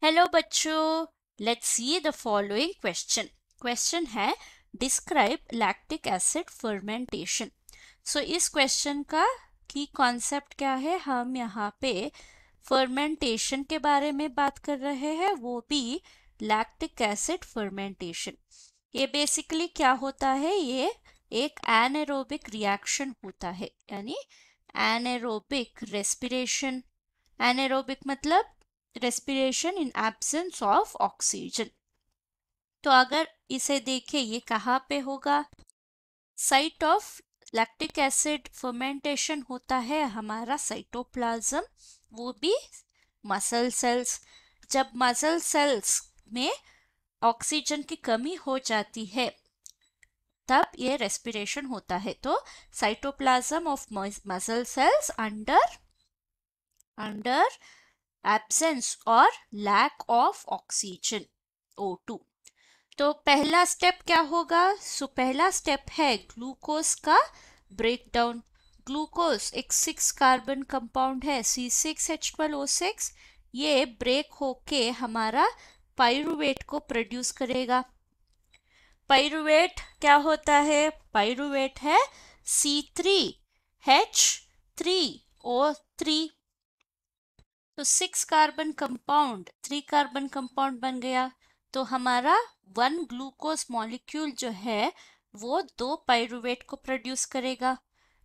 Hello बच्चों, let's see the following question. Question है describe lactic acid fermentation. सो इस question का की कॉन्सेप्ट क्या है, हम यहाँ पे फर्मेंटेशन के बारे में बात कर रहे हैं, वो भी लैक्टिक एसिड फर्मेंटेशन। ये बेसिकली क्या होता है, ये एक एनारोबिक रिएक्शन होता है, यानी एनारोबिक रेस्पिरेशन। एनारोबिक मतलब respiration in absence of oxygen. तो अगर इसे देखें, ये कहाँ पे होगा? Site of lactic acid fermentation होता है हमारा साइटोप्लाज्म, वो भी मसल सेल्स। जब मसल सेल्स में ऑक्सीजन की कमी हो जाती है तब ये रेस्पिरेशन होता है। तो cytoplasm of muscle cells under absence और लैक ऑफ ऑक्सीजन O2। तो पहला स्टेप क्या होगा? पहला स्टेप है ग्लूकोज का ब्रेकडाउन। ग्लूकोज एक 6 कार्बन कंपाउंड है, C6H12O6। ये ब्रेक होके हमारा पाइरुवेट को प्रोड्यूस करेगा। पाइरुवेट क्या होता है? पाइरुवेट है C3H3O3। तो 6 कार्बन कंपाउंड 3 कार्बन कंपाउंड बन गया। तो हमारा 1 ग्लूकोज मॉलिक्यूल जो है वो 2 पाइरुवेट को प्रोड्यूस करेगा।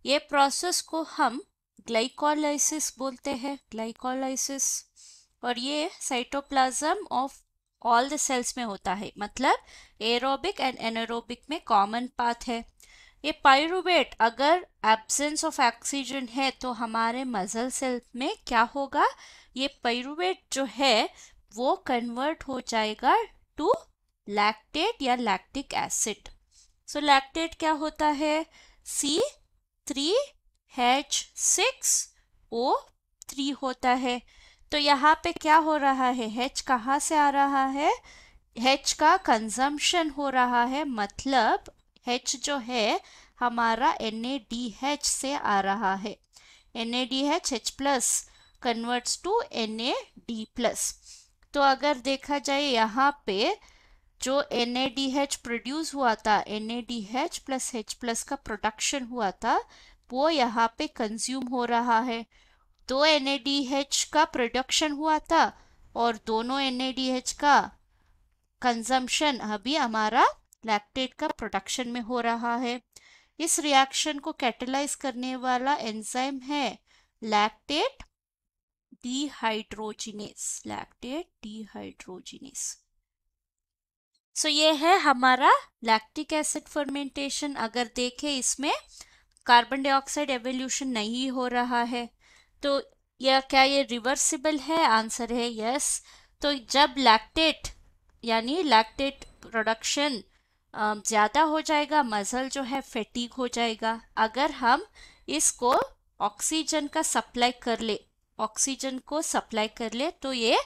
ये प्रोसेस को हम ग्लाइकोलाइसिस बोलते हैं, ग्लाइकोलाइसिस। और ये cytoplasm of all the cells में होता है, मतलब एरोबिक एंड एनारोबिक में कॉमन पाथ है। ये पाइरुवेट अगर एब्सेंस ऑफ ऑक्सीजन है तो हमारे मसल सेल में क्या होगा? ये पाइरुवेट जो है वो कन्वर्ट हो जाएगा टू लैक्टेट या लैक्टिक एसिड। सो लैक्टेट क्या होता है? C3H6O3 होता है। तो यहाँ पे क्या हो रहा है? H कहाँ से आ रहा है? H का कंजम्पशन हो रहा है, मतलब H जो है हमारा NADH से आ रहा है। NADH H plus converts to NAD plus. तो अगर देखा जाए यहाँ पे जो NADH प्रोड्यूस हुआ था, NADH प्लस H प्लस का प्रोडक्शन हुआ था, वो यहाँ पे कंज्यूम हो रहा है। 2 NADH का प्रोडक्शन हुआ था और दोनों NADH का कंजम्पशन अभी हमारा लैक्टेट का प्रोडक्शन में हो रहा है। इस रिएक्शन को कैटेलाइज करने वाला एंजाइम है lactate dehydrogenase. Lactate dehydrogenase. So ये है हमारा लैक्टिक एसिड फर्मेंटेशन। अगर देखें, इसमें कार्बन डाइऑक्साइड एवोल्यूशन नहीं हो रहा है। तो यह क्या ये रिवर्सिबल है? आंसर है यस। तो जब लैक्टेट यानी लैक्टेट प्रोडक्शन ज़्यादा हो जाएगा, मसल जो है फैटीग हो जाएगा। अगर हम इसको ऑक्सीजन का सप्लाई कर ले, ऑक्सीजन को सप्लाई कर ले, तो ये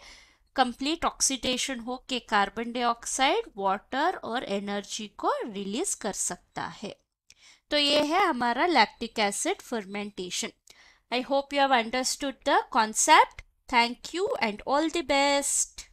कंप्लीट ऑक्सीडेशन हो के कार्बन डाइऑक्साइड, वाटर और एनर्जी को रिलीज कर सकता है। तो ये है हमारा lactic acid fermentation. I hope you have understood the concept. Thank you and all the best.